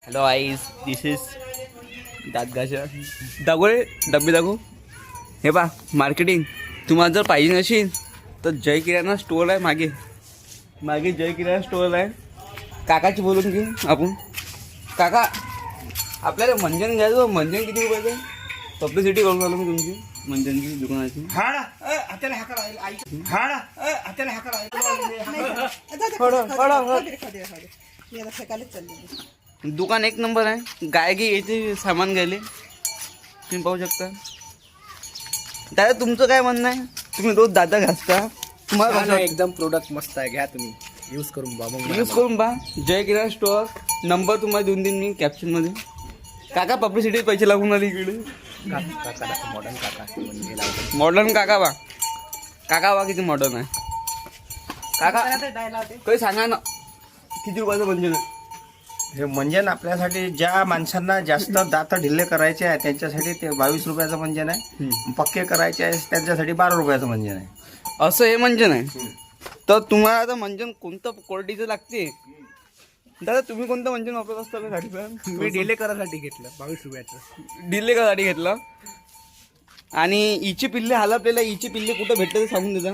Hello eyes this is दादगाच्या दाखवले डब्बे दाखवू. हे पा मार्केटिंग तुम्हाला जर पाहिजे नसेल तर जय किराणा स्टोअर आहे मागे मागे जय किराणा स्टोअर आहे. काकाची बोलून घेऊ आपण. काका आपल्याला मंजन घ्यायचं. मंजन किती रुपयाचं? पब्लिसिटी करून आलो मी तुमची मंजनची दुकानाची. दुकान एक नंबर आहे. गाय गी याचे सामान घ्यायले तुम्ही पाहू शकता. दादा तुमचं काय म्हणणं आहे? तुम्ही रोज दादा घासता, तुम्हाला कसं एकदम प्रोडक्ट मस्त आहे, घ्या तुम्ही यूज करून बा. मग यूज करून पहा. जय किराणा स्टोअर नंबर तुम्हाला देऊन देईन मी कॅप्शनमध्ये. काका पब्लिसिटी पैसे लागून आले इकडे. मॉडर्न काका म्हणजे मॉडर्न काका बा. काका बा किती मॉडर्न आहे. काका काही सांगा ना किती रुपयाचं मंजन आहे? हे मंजन आपल्यासाठी ज्या माणसांना जास्त दात ढिल्ले करायचे आहे त्यांच्यासाठी ते 22 रुपयाचं मंजन आहे. पक्के करायचे आहे त्यांच्यासाठी 12 रुपयाचं मंजन आहे. असं हे मंजन आहे. तर तुम्हाला आता मंजन कोणतं क्वालिटीचं लागते? दादा तुम्ही कोणतं मंजन वापरत असता ना गाडीवर? मी डिले करायसाठी घेतलं 22 रुपयाचं. डिले का गाडी घेतलं. आणि इची पिल्ले हाल आपल्याला इची पिल्ले कुठं भेटतं ते सांगून देता.